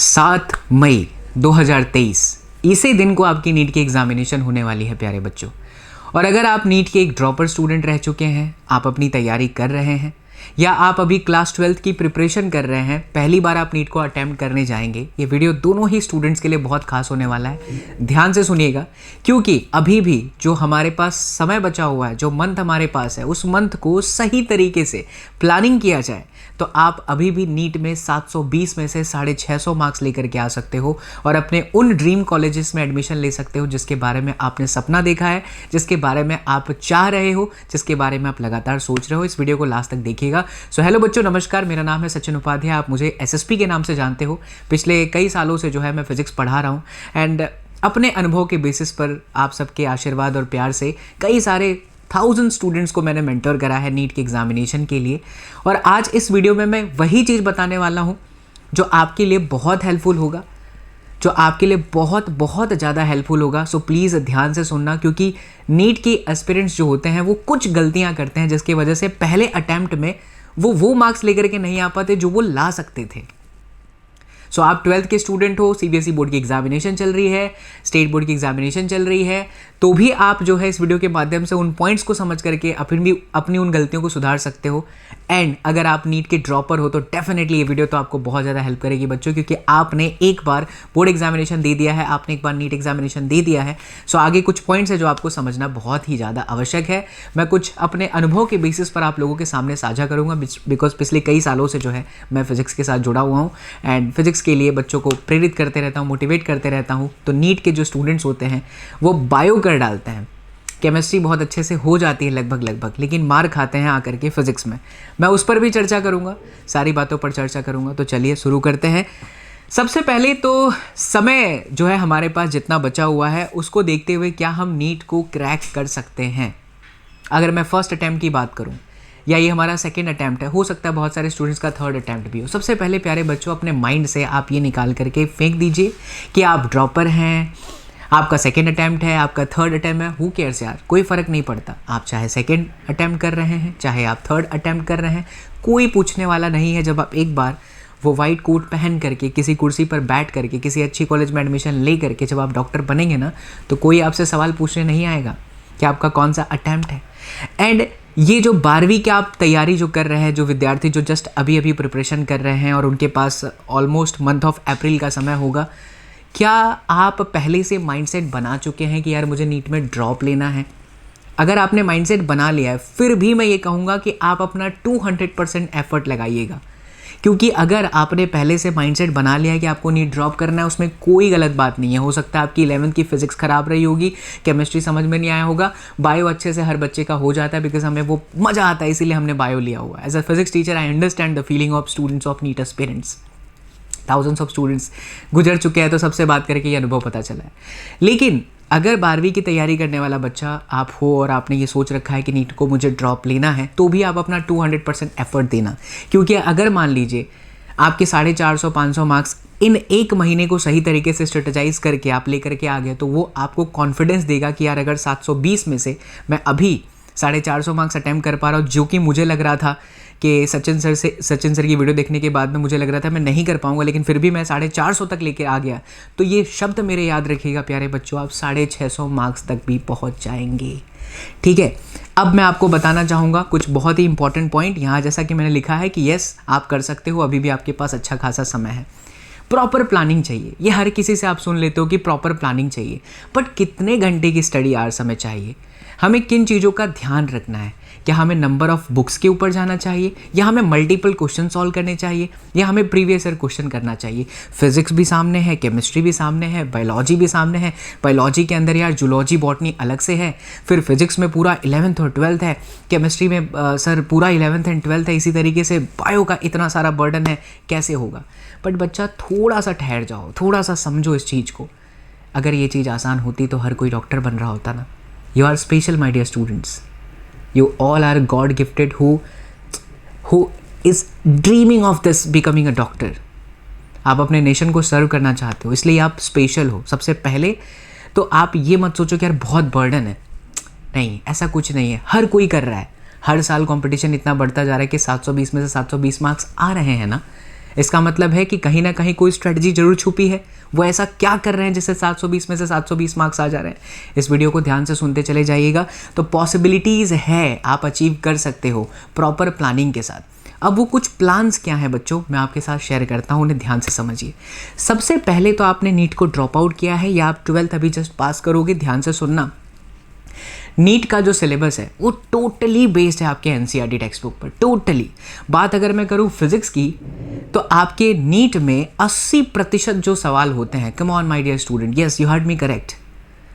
7 मई 2023 इसी दिन को आपकी नीट की एग्जामिनेशन होने वाली है प्यारे बच्चों। और अगर आप नीट के एक ड्रॉपर स्टूडेंट रह चुके हैं, आप अपनी तैयारी कर रहे हैं या आप अभी क्लास 12th की प्रिपरेशन कर रहे हैं, पहली बार आप नीट को अटेम्प्ट करने जाएंगे, ये वीडियो दोनों ही स्टूडेंट्स के लिए बहुत खास होने वाला है। ध्यान से सुनिएगा, क्योंकि अभी भी जो हमारे पास समय बचा हुआ है, जो मंथ हमारे पास है, उस मंथ को सही तरीके से प्लानिंग किया जाए तो आप अभी भी नीट में 720 में से 650 मार्क्स लेकर के आ सकते हो और अपने उन ड्रीम कॉलेजेस में एडमिशन ले सकते हो जिसके बारे में आपने सपना देखा है, जिसके बारे में आप चाह रहे हो, जिसके बारे में आप लगातार सोच रहे हो। इस वीडियो को लास्ट तक देखिएगा। सो हेलो बच्चों, नमस्कार। मेरा नाम है सचिन उपाध्याय। आप मुझे एसएसपी के नाम से जानते हो। पिछले कई सालों से जो है मैं फिजिक्स पढ़ा रहा हूँ एंड अपने अनुभव के बेसिस पर आप सबके आशीर्वाद और प्यार से कई सारे 1000 स्टूडेंट्स को मैंने मेंटर करा है नीट के एग्जामिनेशन के लिए। और आज इस वीडियो में मैं वही चीज़ बताने वाला हूँ जो आपके लिए बहुत हेल्पफुल होगा, जो आपके लिए बहुत बहुत ज़्यादा हेल्पफुल होगा। सो प्लीज़ ध्यान से सुनना, क्योंकि नीट के एस्पिरेंट्स जो होते हैं वो कुछ गलतियाँ करते हैं जिसकी वजह से पहले अटैम्प्ट में वो मार्क्स लेकर के नहीं आ पाते जो वो ला सकते थे। सो आप 12th के स्टूडेंट हो, सीबीएसई बोर्ड की एग्जामिनेशन चल रही है, स्टेट बोर्ड की एग्जामिनेशन चल रही है, तो भी आप जो है इस वीडियो के माध्यम से उन पॉइंट्स को समझ करके अपनी उन गलतियों को सुधार सकते हो। एंड अगर आप नीट के ड्रॉपर हो तो डेफिनेटली ये वीडियो तो आपको बहुत ज़्यादा हेल्प करेगी बच्चों, क्योंकि आपने एक बार बोर्ड एग्जामिनेशन दे दिया है, आपने एक बार नीट एग्जामिनेशन दे दिया है। सो आगे कुछ पॉइंट्स है जो आपको समझना बहुत ही ज़्यादा आवश्यक है। मैं कुछ अपने अनुभव के बेसिस पर आप लोगों के सामने साझा करूँगा, बिकॉज पिछले कई सालों से जो है मैं फिजिक्स के साथ जुड़ा हुआ हूँ एंड फिजिक्स के लिए बच्चों को प्रेरित करते रहता हूँ, मोटिवेट करते रहता हूँ। तो नीट के जो स्टूडेंट्स होते हैं वो बायो कर डालते हैं, केमिस्ट्री बहुत अच्छे से हो जाती है लगभग, लेकिन मार खाते हैं आकर के फिजिक्स में। मैं उस पर भी चर्चा करूँगा, सारी बातों पर चर्चा करूँगा। तो चलिए शुरू करते हैं। सबसे पहले तो समय जो है हमारे पास जितना बचा हुआ है उसको देखते हुए क्या हम नीट को क्रैक कर सकते हैं। अगर मैं फर्स्ट अटैम्प्ट की बात करूँ या ये हमारा सेकेंड अटैम्प्ट है, हो सकता है बहुत सारे स्टूडेंट्स का थर्ड अटैम्प्ट भी हो। सबसे पहले प्यारे बच्चों, अपने माइंड से आप ये निकाल करके फेंक दीजिए कि आप ड्रॉपर हैं, आपका सेकेंड अटैम्प्ट है, आपका थर्ड अटैम्प्ट है। हु केयर्स यार, कोई फ़र्क नहीं पड़ता। आप चाहे सेकेंड अटैम्प्ट कर रहे हैं, चाहे आप थर्ड अटैम्प्ट कर रहे हैं, कोई पूछने वाला नहीं है। जब आप एक बार वो वाइट कोट पहन करके किसी कुर्सी पर बैठ करके किसी अच्छी कॉलेज में एडमिशन ले करके जब आप डॉक्टर बनेंगे ना, तो कोई आपसे सवाल पूछने नहीं आएगा कि आपका कौन सा अटैम्प्ट है। एंड ये जो 12वीं की आप तैयारी जो कर रहे हैं, जो विद्यार्थी जो जस्ट अभी प्रिपरेशन कर रहे हैं और उनके पास ऑलमोस्ट मंथ ऑफ अप्रैल का समय होगा, क्या आप पहले से माइंडसेट बना चुके हैं कि यार मुझे नीट में ड्रॉप लेना है? अगर आपने माइंडसेट बना लिया है, फिर भी मैं ये कहूँगा कि आप अपना 200% एफर्ट लगाइएगा, क्योंकि अगर आपने पहले से माइंडसेट बना लिया है कि आपको नीट ड्रॉप करना है, उसमें कोई गलत बात नहीं है। हो सकता है आपकी 11th की फिजिक्स ख़राब रही होगी, केमिस्ट्री समझ में नहीं आया होगा, बायो अच्छे से हर बच्चे का हो जाता है बिकॉज हमें वो मज़ा आता है, इसीलिए हमने बायो लिया हुआ है। As a physics teacher I understand the feeling of students of NEET aspirants. Thousands of students गुजर चुके हैं, तो सबसे बात करके ये अनुभव पता चला है। लेकिन अगर 12वीं की तैयारी करने वाला बच्चा आप हो और आपने ये सोच रखा है कि नीट को मुझे ड्रॉप लेना है, तो भी आप अपना 200% एफर्ट देना। क्योंकि अगर मान लीजिए आपके 450-500 मार्क्स इन एक महीने को सही तरीके से स्ट्रेटेजाइज करके आप लेकर के आ गए, तो वो आपको कॉन्फिडेंस देगा कि यार अगर 720 में से मैं अभी 450 मार्क्स अटैम्प्ट कर पा रहा हूँ, जो कि मुझे लग रहा था कि सचिन सर की वीडियो देखने के बाद में मुझे लग रहा था मैं नहीं कर पाऊंगा, लेकिन फिर भी मैं 450 तक लेके आ गया। तो ये शब्द मेरे याद रखिएगा प्यारे बच्चों, आप 650 मार्क्स तक भी पहुंच जाएंगे। ठीक है, अब मैं आपको बताना चाहूँगा कुछ बहुत ही इंपॉर्टेंट पॉइंट यहाँ, जैसा कि मैंने लिखा है कि यस आप कर सकते हो, अभी भी आपके पास अच्छा खासा समय है। प्रॉपर प्लानिंग चाहिए। ये हर किसी से आप सुन लेते हो कि प्रॉपर प्लानिंग चाहिए, बट कितने घंटे की स्टडी आवर्स हमें चाहिए? हमें किन चीज़ों का ध्यान रखना है? क्या हमें नंबर ऑफ बुक्स के ऊपर जाना चाहिए, या हमें मल्टीपल क्वेश्चन सॉल्व करने चाहिए, या हमें प्रीवियस ईयर क्वेश्चन करना चाहिए? फिजिक्स भी सामने है, केमिस्ट्री भी सामने है, बायोलॉजी भी सामने है। बायोलॉजी के अंदर यार जूलॉजी बॉटनी अलग से है, फिर फिजिक्स में पूरा 11th और 12th है, केमिस्ट्री में सर पूरा 11th एंड 12th है, इसी तरीके से बायो का इतना सारा बर्डन है, कैसे होगा? बट बच्चा थोड़ा सा ठहर जाओ, थोड़ा सा समझो इस चीज़ को। अगर ये चीज़ आसान होती तो हर कोई डॉक्टर बन रहा होता ना। You are special my dear students, you all are God gifted who is dreaming of this becoming a doctor। आप अपने नेशन को सर्व करना चाहते हो, इसलिए आप स्पेशल हो। सबसे पहले तो आप ये मत सोचो कि यार बहुत बर्डन है, नहीं, ऐसा कुछ नहीं है। हर कोई कर रहा है, हर साल कंपटीशन इतना बढ़ता जा रहा है कि 720 में से 720 मार्क्स आ रहे हैं ना। इसका मतलब है कि कहीं ना कहीं कोई स्ट्रेटजी जरूर छुपी है। वो ऐसा क्या कर रहे हैं जिससे 720 में से 720 मार्क्स आ जा रहे हैं। इस वीडियो को ध्यान से सुनते चले जाइएगा। तो पॉसिबिलिटीज़ है, आप अचीव कर सकते हो प्रॉपर प्लानिंग के साथ। अब वो कुछ प्लान्स क्या हैं बच्चों, मैं आपके साथ शेयर करता हूँ, उन्हें ध्यान से समझिए। सबसे पहले तो आपने नीट को ड्रॉप आउट किया है या आप 12th अभी जस्ट पास करोगे, ध्यान से सुनना। नीट का जो सिलेबस है वो टोटली बेस्ड है आपके एनसीईआरटी टेक्स्ट बुक पर, टोटली। बात अगर मैं करूँ फिजिक्स की, तो आपके नीट में 80% जो सवाल होते हैं, come on my dear student, yes you heard me correct,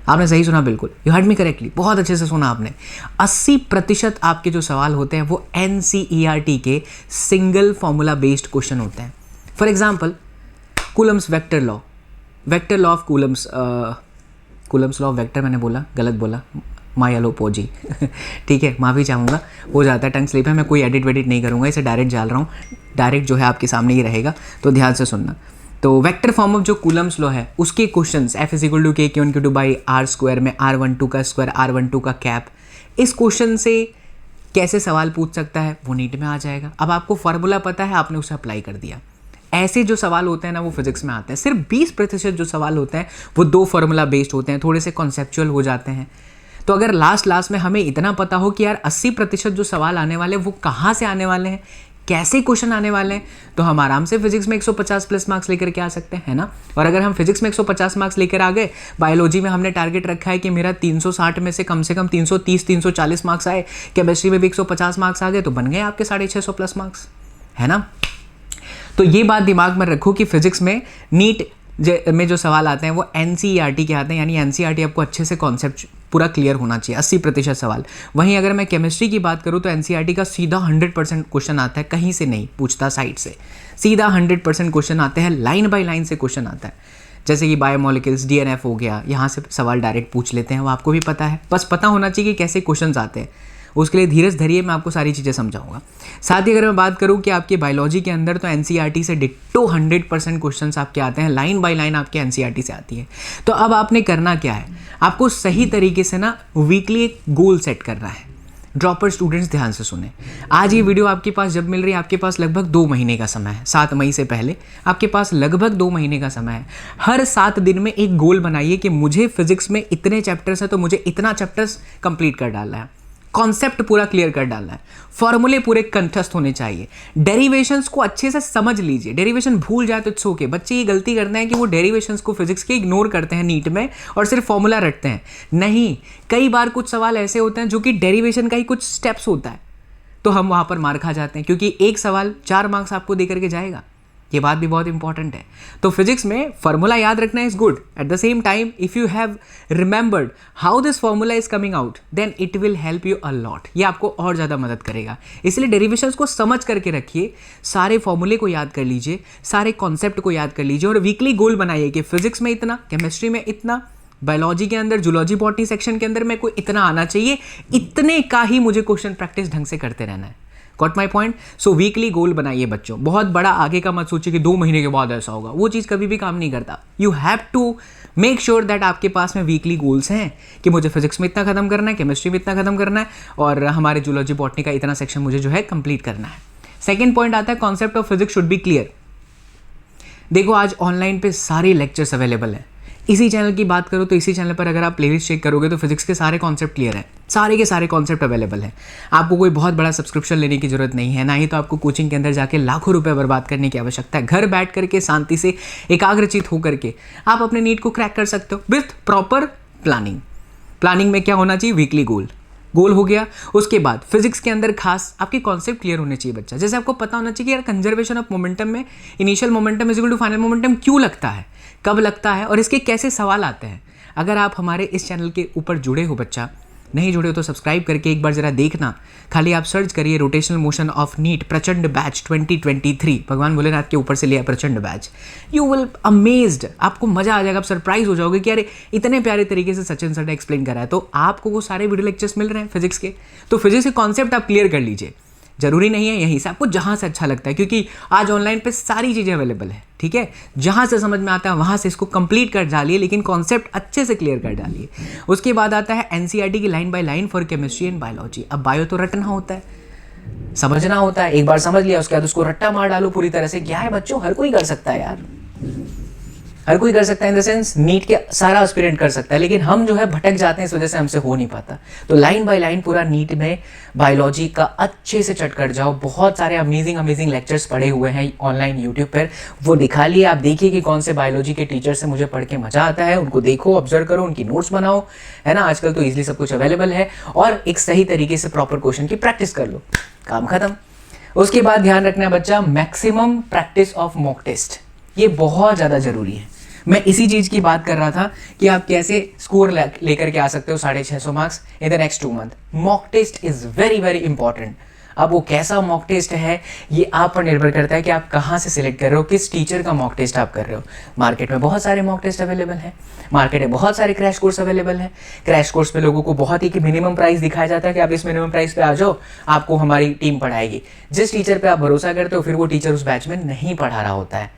आपने सही सुना, बिल्कुल यू हर्ड मी करेक्टली, बहुत अच्छे से सुना आपने। 80% आपके जो सवाल होते हैं वो एनसीईआरटी के सिंगल फॉर्मूला बेस्ड क्वेश्चन होते हैं। For example Coulomb's vector law of Coulomb's law of vector, मैंने बोला गलत बोला, मायालोपोजी ठीक है, माफ़ी चाहूँगा, हो जाता है, टंग स्लिप है। मैं कोई एडिट वेडिट नहीं करूँगा, इसे डायरेक्ट डाल रहा हूँ, डायरेक्ट जो है आपके सामने ही रहेगा, तो ध्यान से सुनना। तो वेक्टर फॉर्म ऑफ जो कूलम्स लॉ है उसके questions F = K Q1 Q2 by R² में R12 का स्क्वायर R12 का कैप, इस क्वेश्चन से कैसे सवाल पूछ सकता है वो नीट में आ जाएगा। अब आपको फार्मूला पता है, आपने उसे अप्लाई कर दिया। ऐसे जो सवाल होते हैं ना वो फिजिक्स में आते हैं। सिर्फ 20% जो सवाल होते हैं वो 2 फार्मूला बेस्ड होते हैं, थोड़े से कॉन्सेप्चुअल हो जाते हैं। तो अगर लास्ट में हमें इतना पता हो कि यार 80% जो सवाल आने वाले वो कहाँ से आने वाले हैं, कैसे क्वेश्चन आने वाले हैं, तो हम आराम से फिजिक्स में 150 प्लस मार्क्स लेकर के आ सकते हैं, है ना। और अगर हम फिजिक्स में 150 मार्क्स लेकर आ गए, बायोलॉजी में हमने टारगेट रखा है कि मेरा 360 में से कम 330 340 मार्क्स आए, केमिस्ट्री में भी 150 मार्क्स आ गए, तो बन गए आपके 650 प्लस मार्क्स, है ना। तो ये बात दिमाग में रखो कि फिजिक्स में नीट में जो सवाल आते हैं वो एनसीईआरटी के आते हैं, यानी एनसीईआरटी आपको अच्छे से कॉन्सेप्ट पूरा क्लियर होना चाहिए, 80% सवाल। वहीं अगर मैं केमिस्ट्री की बात करूँ तो एनसीईआरटी का सीधा 100% क्वेश्चन आता है, कहीं से नहीं पूछता साइड से, सीधा 100% क्वेश्चन आते हैं, लाइन बाय लाइन से क्वेश्चन आता है। जैसे कि बायोमोलिक्यूल्स, डीएनएफ हो गया, यहाँ से सवाल डायरेक्ट पूछ लेते हैं, वो आपको भी पता है, बस पता होना चाहिए कि कैसे क्वेश्चन आते हैं। उसके लिए धीरज धरिए, मैं आपको सारी चीज़ें समझाऊंगा। साथ ही अगर मैं बात करूं कि आपके बायोलॉजी के अंदर, तो एनसीईआरटी से डिट्टो 100% क्वेश्चंस आपके आते हैं, लाइन बाय लाइन आपके एनसीईआरटी से आती है। तो अब आपने करना क्या है, आपको सही तरीके से ना वीकली एक गोल सेट करना है। ड्रॉपर स्टूडेंट्स ध्यान से सुने, आज ये वीडियो आपके पास जब मिल रही है, आपके पास लगभग 2 महीने का समय है। 7 मई से पहले आपके पास लगभग 2 महीने का समय है। हर 7 दिन में एक गोल बनाइए कि मुझे फिजिक्स में इतने चैप्टर्स हैं तो मुझे इतना चैप्टर्स कंप्लीट कर डालना है, कॉन्सेप्ट पूरा क्लियर कर डालना है, फॉर्मूले पूरे कंठस्थ होने चाहिए, डेरिवेशंस को अच्छे से समझ लीजिए। डेरिवेशन भूल जाए तो इट्स ओके। बच्चे ये गलती करते हैं कि वो डेरिवेशंस को फिजिक्स के इग्नोर करते हैं नीट में और सिर्फ फॉर्मूला रटते हैं। नहीं, कई बार कुछ सवाल ऐसे होते हैं जो कि डेरिवेशन का ही कुछ स्टेप्स होता है, तो हम वहाँ पर मार खा जाते हैं, क्योंकि एक सवाल 4 मार्क्स आपको दे करके जाएगा। ये बात भी बहुत इंपॉर्टेंट है। तो फिजिक्स में फॉर्मूला याद रखना is good, at the same time if you have remembered how this formula is coming out, then it will help you a lot. ये आपको और ज़्यादा मदद करेगा। इसलिए डेरिवेशंस को समझ करके रखिए, सारे फॉर्मूले को याद कर लीजिए, सारे कॉन्सेप्ट को याद कर लीजिए, और वीकली गोल बनाइए कि फिजिक्स में इतना, केमिस्ट्री में इतना, बायोलॉजी के अंदर, जूलॉजी बॉटनी सेक्शन के अंदर मेरे को इतना आना चाहिए, इतने का ही मुझे क्वेश्चन प्रैक्टिस ढंग से करते रहना है। Got my point. So weekly goal बनाइए बच्चों, बहुत बड़ा आगे का मत सोचिए कि 2 महीने के बाद ऐसा होगा, वो चीज़ कभी भी काम नहीं करता। You have to make sure that आपके पास में वीकली गोल्स हैं कि मुझे फिजिक्स में इतना खत्म करना है, केमिस्ट्री में इतना खत्म करना है, और हमारे जूलॉजी बॉटनी का इतना सेक्शन मुझे जो है कंप्लीट करना है। सेकेंड पॉइंट आता है concept of physics should be clear. देखो आज ऑनलाइन पे सारे लेक्चर्स अवेलेबल हैं। इसी चैनल की बात करो तो इसी चैनल पर अगर आप प्लेलिस्ट चेक करोगे तो फिजिक्स के सारे कॉन्सेप्ट क्लियर हैं, सारे के सारे कॉन्सेप्ट अवेलेबल हैं। आपको कोई बहुत बड़ा सब्सक्रिप्शन लेने की जरूरत नहीं है, ना ही तो आपको कोचिंग के अंदर जाके लाखों रुपए बर्बाद करने की आवश्यकता है। घर बैठ करके शांति से एकाग्रचित होकर के आप अपने नीट को क्रैक कर सकते हो विथ प्रॉपर प्लानिंग। प्लानिंग में क्या होना चाहिए, वीकली गोल हो गया। उसके बाद फिजिक्स के अंदर खास आपके कॉन्सेप्ट क्लियर होने चाहिए बच्चा। जैसे आपको पता होना चाहिए कि यार कंजर्वेशन ऑफ मोमेंटम में initial momentum is equal to final momentum क्यों लगता है, कब लगता है, और इसके कैसे सवाल आते हैं। अगर आप हमारे इस चैनल के ऊपर जुड़े हो बच्चा, नहीं जुड़े हो तो सब्सक्राइब करके एक बार जरा देखना। खाली आप सर्च करिए रोटेशनल मोशन ऑफ नीट प्रचंड बैच 2023, भगवान भोलेनाथ के ऊपर से लिया प्रचंड बैच। यू विल अमेज्ड, आपको मजा आ जाएगा, आप सरप्राइज हो जाओगे कि अरे इतने प्यारे तरीके से सचिन सर ने एक्सप्लेन करा है। तो आपको वो सारे वीडियो लेक्चर्स मिल रहे हैं फिजिक्स के, तो फिजिक्स के कॉन्सेप्ट आप क्लियर कर लीजिए। जरूरी नहीं है यहीं से, आपको जहाँ से अच्छा लगता है, क्योंकि आज ऑनलाइन पे सारी चीज़ें अवेलेबल है, ठीक है। जहाँ से समझ में आता है वहाँ से इसको कंप्लीट कर डालिए, लेकिन कॉन्सेप्ट अच्छे से क्लियर कर डालिए। उसके बाद आता है एनसीईआरटी की line by line for chemistry and biology. अब बायो तो रटना होता है, समझना होता है, एक बार समझ लिया उसके बाद उसको रट्टा मार डालो पूरी तरह से। क्या है बच्चों, हर कोई कर सकता है यार, हर कोई कर सकता है इन द सेंस नीट के सारा एस्पिरेंट कर सकता है, लेकिन हम जो है भटक जाते हैं, इस वजह से हमसे हो नहीं पाता। तो लाइन बाय लाइन पूरा नीट में बायोलॉजी का अच्छे से चट कर जाओ। बहुत सारे अमेजिंग अमेजिंग लेक्चर्स पड़े हुए हैं ऑनलाइन यूट्यूब पर, वो दिखा लिए आप, देखिए कि कौन से बायोलॉजी के टीचर से मुझे पढ़ के मजा आता है, उनको देखो, ऑब्जर्व करो, उनकी नोट्स बनाओ, है ना। आजकल तो ईजिली सब कुछ अवेलेबल है, और एक सही तरीके से प्रॉपर क्वेश्चन की प्रैक्टिस कर लो, काम खत्म। उसके बाद ध्यान रखना बच्चा, maximum practice of mock test, ये बहुत ज़्यादा जरूरी है। मैं इसी चीज़ की बात कर रहा था कि आप कैसे स्कोर लेकर के आ सकते हो 650 marks in the next 2 month. Mock test is very very important. अब वो कैसा मॉक टेस्ट है ये आप पर निर्भर करता है कि आप कहाँ से सिलेक्ट कर रहे हो, किस टीचर का मॉक टेस्ट आप कर रहे हो। मार्केट में बहुत सारे मॉक टेस्ट अवेलेबल हैं, मार्केट में बहुत सारे क्रैश कोर्स अवेलेबल हैं। क्रैश कोर्स पे लोगों को बहुत ही मिनिमम प्राइस दिखाया जाता है कि आप इस मिनिमम प्राइस पे आ जाओ, आपको हमारी टीम पढ़ाएगी। जिस टीचर पे आप भरोसा करते हो, फिर वो टीचर उस बैच में नहीं पढ़ा रहा होता है,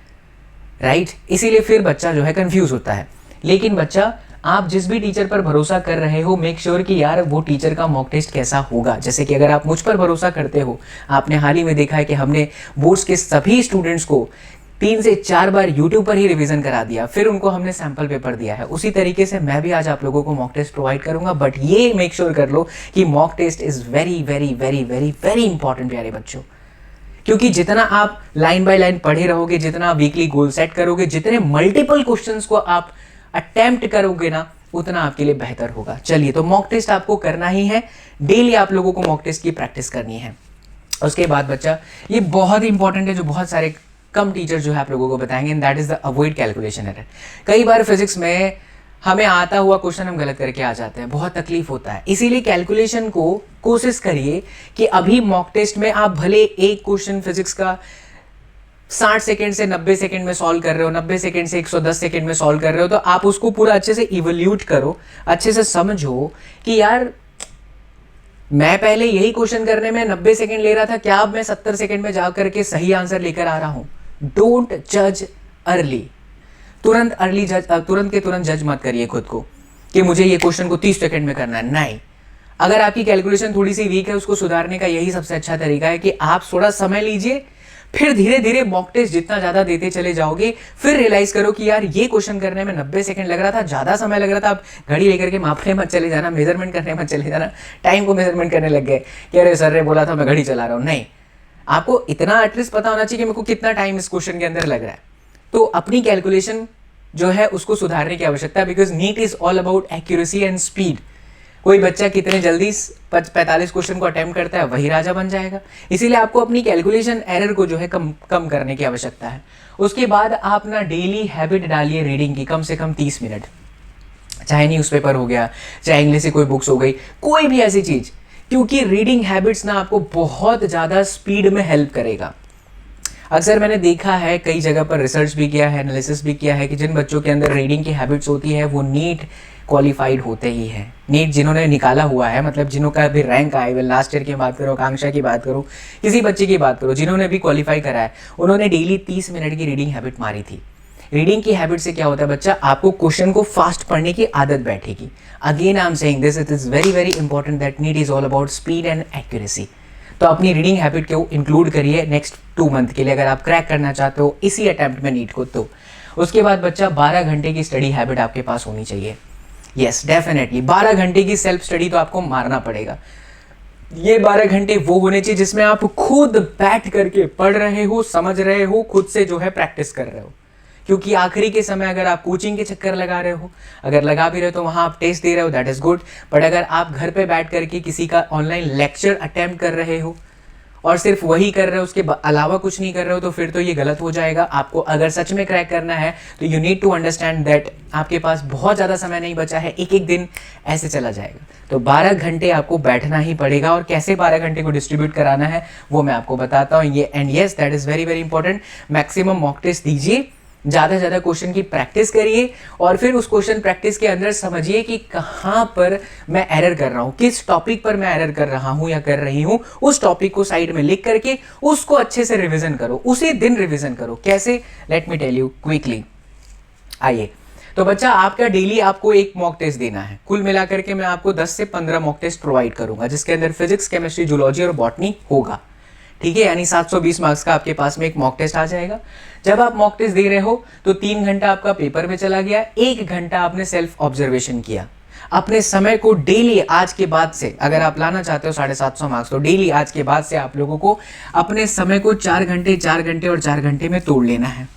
राइट। इसीलिए फिर बच्चा जो है कंफ्यूज होता है। लेकिन बच्चा, आप जिस भी टीचर पर भरोसा कर रहे हो, मेक श्योर कि यार वो टीचर का मॉक टेस्ट कैसा होगा। जैसे कि अगर आप मुझ पर भरोसा करते हो, आपने हाल ही में देखा है कि हमने बोर्ड्स के सभी स्टूडेंट्स को 3 से 4 बार यूट्यूब पर ही रिवीजन करा दिया, फिर उनको हमने सैम्पल पेपर दिया है। उसी तरीके से मैं भी आज आप लोगों को मॉक टेस्ट प्रोवाइड करूंगा, बट ये मेक श्योर कर लो कि mock test is very very very very very important प्यारे बच्चों। क्योंकि जितना आप लाइन बाय लाइन पढ़े रहोगे, जितना वीकली गोल सेट करोगे, जितने मल्टीपल क्वेश्चंस को आप अटेम्प्ट करोगे ना, उतना आपके लिए बेहतर होगा। चलिए, तो मॉक टेस्ट आपको करना ही है, डेली आप लोगों को मॉक टेस्ट की प्रैक्टिस करनी है। उसके बाद बच्चा, ये बहुत ही इंपॉर्टेंट है, जो बहुत सारे कम टीचर जो है आप लोगों को बताएंगे, and that is the avoid calculation error. कई बार फिजिक्स में हमें आता हुआ क्वेश्चन हम गलत करके आ जाते हैं, बहुत तकलीफ होता है। इसीलिए कैलकुलेशन को कोशिश करिए कि अभी मॉक टेस्ट में आप भले एक क्वेश्चन फिजिक्स का 60 सेकंड से 90 सेकंड में सॉल्व कर रहे हो, 90 सेकंड से 110 सेकंड में सॉल्व कर रहे हो, तो आप उसको पूरा अच्छे से इवोल्यूट करो, अच्छे से समझो कि यार मैं पहले यही क्वेश्चन करने में 90 सेकंड ले रहा था, क्या अब मैं 70 सेकंड में जा करके सही आंसर लेकर आ रहा हूं। डोंट जज अर्ली, तुरंत के तुरंत जज मत करिए खुद को कि मुझे ये क्वेश्चन को 30 सेकंड में करना है। नहीं, अगर आपकी कैलकुलेशन थोड़ी सी वीक है, उसको सुधारने का यही सबसे अच्छा तरीका है कि आप थोड़ा समय लीजिए, फिर धीरे धीरे मॉक टेस्ट जितना ज्यादा देते चले जाओगे, फिर रियलाइज करो कि यार ये क्वेश्चन करने में 90 सेकंड लग रहा था, ज्यादा समय लग रहा था। आप घड़ी लेकर के मापने मत चले जाना, मेजरमेंट करने मत चले जाना, टाइम को मेजरमेंट करने लग गए कि अरे सर ने बोला था मैं घड़ी चला रहा हूँ। नहीं, आपको इतना एटलीस्ट पता होना चाहिए कि मेरे को कितना टाइम इस क्वेश्चन के अंदर लग रहा है। तो अपनी कैलकुलेशन जो है उसको सुधारने की आवश्यकता है, because NEET is all about accuracy and speed. कोई बच्चा कितने जल्दी 45 क्वेश्चन को अटेम्प्ट करता है, वही राजा बन जाएगा। इसीलिए आपको अपनी कैलकुलेशन एरर को जो है कम करने की आवश्यकता है। उसके बाद आप ना डेली हैबिट डालिए रीडिंग की, कम से कम 30 मिनट, चाहे न्यूज़पेपर हो गया, चाहे इंग्लिश की कोई बुक्स हो गई, कोई भी ऐसी चीज, क्योंकि रीडिंग हैबिट्स ना आपको बहुत ज्यादा स्पीड में हेल्प करेगा। अक्सर मैंने देखा है, कई जगह पर रिसर्च भी किया है, एनालिसिस भी किया है कि जिन बच्चों के अंदर रीडिंग की हैबिट्स होती है वो नीट क्वालिफाइड होते ही हैं। नीट जिन्होंने निकाला हुआ है, मतलब जिन्होंने भी रैंक आए, वे लास्ट ईयर की बात करो, आकांक्षा की बात करो, किसी बच्चे की बात करो, जिन्होंने भी क्वालिफाई करा है, उन्होंने डेली 30 मिनट की रीडिंग हैबिट मारी थी। रीडिंग की हैबिट से क्या होता है बच्चा, आपको क्वेश्चन को फास्ट पढ़ने की आदत बैठेगी। Again I am saying this, it is very very important that NEET is all about speed and accuracy. तो अपनी रीडिंग हैबिट को इंक्लूड करिए नेक्स्ट 2 मंथ के लिए, अगर आप क्रैक करना चाहते हो इसी अटेम्प्ट में नीट को। तो उसके बाद बच्चा 12 घंटे की स्टडी हैबिट आपके पास होनी चाहिए। यस, डेफिनेटली 12 घंटे की सेल्फ स्टडी तो आपको मारना पड़ेगा। ये 12 घंटे वो होने चाहिए जिसमें आप खुद बैठ करके पढ़ रहे हो, समझ रहे हो, खुद से जो है प्रैक्टिस कर रहे हो। क्योंकि आखिरी के समय अगर आप कोचिंग के चक्कर लगा रहे हो, अगर लगा भी रहे हो तो वहाँ आप टेस्ट दे रहे हो, दैट इज़ गुड। बट अगर आप घर पे बैठ करके किसी का ऑनलाइन लेक्चर अटेम्प्ट कर रहे हो और सिर्फ वही कर रहे हो, उसके अलावा कुछ नहीं कर रहे हो, तो फिर तो ये गलत हो जाएगा। आपको अगर सच में क्रैक करना है तो you need to understand that आपके पास बहुत ज़्यादा समय नहीं बचा है, एक एक दिन ऐसे चला जाएगा। तो 12 घंटे आपको बैठना ही पड़ेगा, और कैसे 12 घंटे को डिस्ट्रीब्यूट कराना है वो मैं आपको बताता हूँ। ये and yes, that is very very important. Maximum mock test दीजिए, ज़्यादा से ज़्यादा क्वेश्चन की प्रैक्टिस करिए, और फिर उस क्वेश्चन प्रैक्टिस के अंदर समझिए कि कहाँ पर मैं एरर कर रहा हूँ, किस टॉपिक पर मैं एरर कर रहा हूँ या कर रही हूँ। उस टॉपिक को साइड में लिख करके उसको अच्छे से रिवीजन करो, उसी दिन रिवीजन करो। कैसे, let me tell you quickly. आइए, तो बच्चा आपका डेली आपको एक मॉक टेस्ट देना है। कुल मिलाकर के मैं आपको 10 से 15 मॉक टेस्ट प्रोवाइड करूंगा, जिसके अंदर फिजिक्स, केमिस्ट्री, जूलॉजी और बॉटनी होगा। ठीक है, यानी 720 मार्क्स का आपके पास में एक मॉक टेस्ट आ जाएगा। जब आप मॉक टेस्ट दे रहे हो तो 3 घंटा आपका पेपर में चला गया, 1 घंटा आपने सेल्फ ऑब्जर्वेशन किया। अपने समय को डेली आज के बाद से, अगर आप लाना चाहते हो 750 मार्क्स, तो डेली आज के बाद से आप लोगों को अपने समय को 4 घंटे 4 घंटे और 4 घंटे में तोड़ लेना है।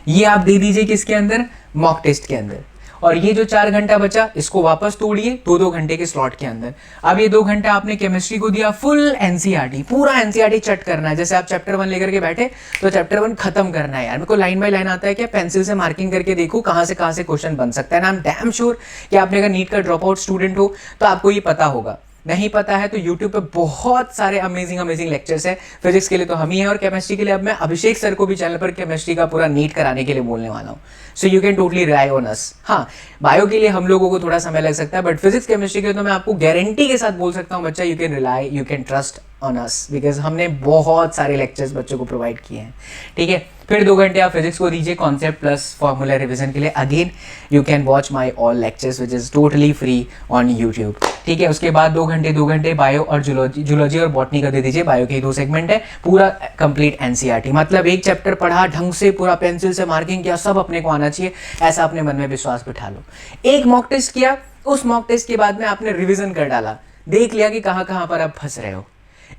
ये आप दे दीजिए किसके अंदर, मॉक टेस्ट के अंदर। और ये जो 4 घंटा बचा इसको वापस तोड़िए 2-2 घंटे के स्लॉट के अंदर। अब ये 2 घंटा आपने केमिस्ट्री को दिया, फुल एनसीईआरटी, पूरा एनसीईआरटी चट करना है। जैसे आप चैप्टर 1 लेकर के बैठे तो चैप्टर 1 खत्म करना है। यार मेरे को लाइन बाय लाइन आता है क्या, पेंसिल से मार्किंग करके देखो कहाँ से क्वेश्चन बन सकता है ना। आई एम डैम श्योर कि आपने अगर नीट का ड्रॉप आउट स्टूडेंट हो तो आपको ये पता होगा। नहीं पता है तो YouTube पे बहुत सारे अमेजिंग लेक्चर्स हैं। फिजिक्स के लिए तो हम ही हैं और केमिस्ट्री के लिए अब मैं अभिषेक सर को भी चैनल पर केमिस्ट्री का पूरा नीट कराने के लिए बोलने वाला हूँ। So you can totally rely on us. हाँ, बायो के लिए हम लोगों को थोड़ा समय लग सकता है, बट फिजिक्स केमिस्ट्री के लिए तो मैं आपको गारंटी के साथ बोल सकता हूँ बच्चा, you can rely, you can trust on us, because हमने बहुत सारे लेक्चर्स बच्चों को प्रोवाइड किए हैं। ठीक है, फिर 2 घंटे आप फिजिक्स को दीजिए कॉन्सेप्ट प्लस फॉर्मूला रिवीजन के लिए। Again you can watch my all lectures which is totally free on YouTube. ठीक है, उसके बाद 2 घंटे बायो और जूलॉजी और बॉटनी का दे दीजिए। बायो के 2 सेगमेंट है, पूरा कंप्लीट एनसीईआरटी, मतलब एक चैप्टर पढ़ा ढंग से, पूरा पेंसिल से मार्किंग किया, सब अपने को आना चाहिए, ऐसा अपने मन में विश्वास बिठा लो। एक मॉक टेस्ट किया, उस मॉक टेस्ट के बाद में आपने रिवीजन कर डाला, देख लिया कि कहाँ पर आप फंस रहे हो।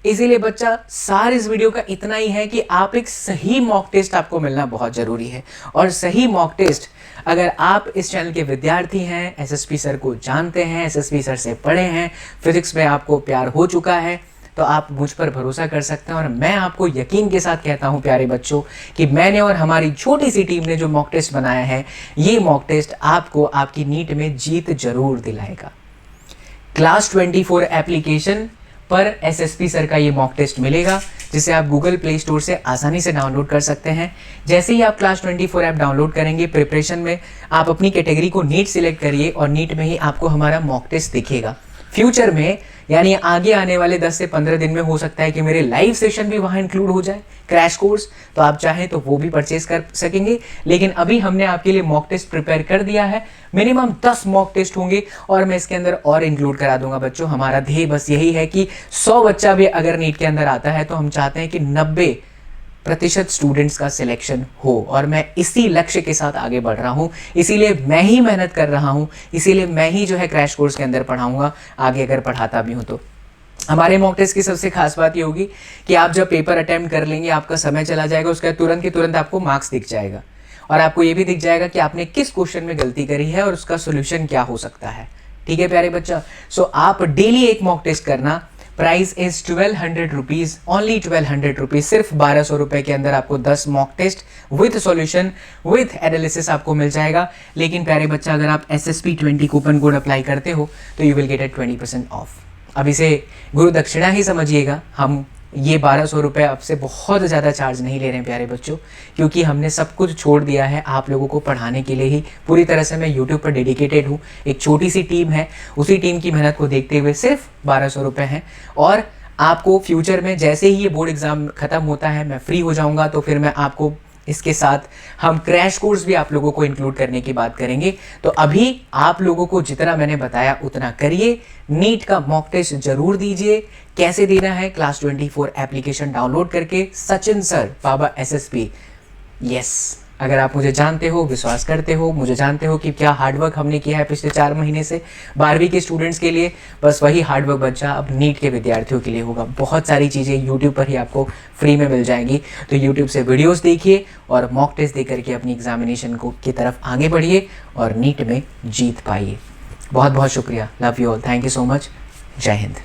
इसीलिए बच्चा सार इस वीडियो का इतना ही है कि आप एक सही मॉक टेस्ट आपको मिलना बहुत जरूरी है। और सही मॉक टेस्ट अगर आप इस चैनल के विद्यार्थी हैं, एसएसपी सर को जानते हैं, एसएसपी सर से पढ़े हैं, फिजिक्स में आपको प्यार हो चुका है, तो आप मुझ पर भरोसा कर सकते हैं। और मैं आपको यकीन के साथ कहता हूं प्यारे बच्चों कि मैंने और हमारी छोटी सी टीम ने जो मॉक टेस्ट बनाया है, ये मॉक टेस्ट आपको आपकी नीट में जीत जरूर दिलाएगा। क्लास 24 एप्लीकेशन पर एसएसपी सर का ये मॉक टेस्ट मिलेगा, जिसे आप गूगल प्ले स्टोर से आसानी से डाउनलोड कर सकते हैं। जैसे ही आप क्लास 24 ऐप डाउनलोड करेंगे, प्रिपरेशन में आप अपनी कैटेगरी को नीट सिलेक्ट करिए और नीट में ही आपको हमारा मॉक टेस्ट दिखेगा। फ्यूचर में यानी आगे आने वाले 10 से 15 दिन में हो सकता है कि मेरे लाइव सेशन भी वहाँ इंक्लूड हो जाए, क्रैश कोर्स, तो आप चाहें तो वो भी परचेज कर सकेंगे। लेकिन अभी हमने आपके लिए मॉक टेस्ट प्रिपेयर कर दिया है, मिनिमम 10 मॉक टेस्ट होंगे और मैं इसके अंदर और इंक्लूड करा दूंगा बच्चों। हमारा ध्येय बस यही है कि 100 बच्चा भी अगर नीट के अंदर आता है तो हम चाहते हैं कि 90% स्टूडेंट्स का सिलेक्शन हो, और मैं इसी लक्ष्य के साथ आगे बढ़ रहा हूं। इसीलिए मैं ही मेहनत कर रहा हूं, इसीलिए मैं ही जो है क्रैश कोर्स के अंदर पढ़ाऊंगा, आगे अगर पढ़ाता भी हूं तो। हमारे मॉक टेस्ट की सबसे खास बात ये होगी कि आप जब पेपर अटेम्प्ट कर लेंगे, आपका समय चला जाएगा, उसके बाद तुरंत के तुरंत आपको मार्क्स दिख जाएगा और आपको ये भी दिख जाएगा कि आपने किस क्वेश्चन में गलती करी है और उसका सोल्यूशन क्या हो सकता है। ठीक है प्यारे बच्चा, सो आप डेली एक मॉक टेस्ट करना। Price is 1200 rupees, only 1200 rupees, सिर्फ 1200 रुपए के अंदर आपको 10 mock test with solution with analysis आपको मिल जाएगा। लेकिन प्यारे बच्चा, अगर आप SSP20 कूपन कोड अप्लाई करते हो तो you will get A 20% of. अब इसे गुरु दक्षिणा ही समझिएगा, हम ये 1200 रुपये आपसे बहुत ज़्यादा चार्ज नहीं ले रहे हैं प्यारे बच्चों, क्योंकि हमने सब कुछ छोड़ दिया है आप लोगों को पढ़ाने के लिए ही। पूरी तरह से मैं YouTube पर डेडिकेटेड हूँ, एक छोटी सी टीम है, उसी टीम की मेहनत को देखते हुए सिर्फ 1200 रुपये हैं। और आपको फ्यूचर में जैसे ही ये बोर्ड एग्ज़ाम ख़त्म होता है, मैं फ्री हो जाऊँगा, तो फिर मैं आपको इसके साथ हम क्रैश कोर्स भी आप लोगों को इंक्लूड करने की बात करेंगे। तो अभी आप लोगों को जितना मैंने बताया उतना करिए, नीट का मॉक टेस्ट जरूर दीजिए। कैसे देना है? क्लास 24 एप्लीकेशन डाउनलोड करके, सचिन सर बाबा SSP। यस, अगर आप मुझे जानते हो, विश्वास करते हो, मुझे जानते हो कि क्या हार्डवर्क हमने किया है पिछले 4 महीने से 12वीं के स्टूडेंट्स के लिए, बस वही हार्डवर्क बच्चा अब नीट के विद्यार्थियों के लिए होगा। बहुत सारी चीज़ें यूट्यूब पर ही आपको फ्री में मिल जाएंगी, तो यूट्यूब से वीडियोस देखिए और मॉक टेस्ट दे करके अपनी एग्जामिनेशन को की तरफ आगे बढ़िए और नीट में जीत पाइए। बहुत बहुत शुक्रिया, love you all, thank you so much, जय हिंद।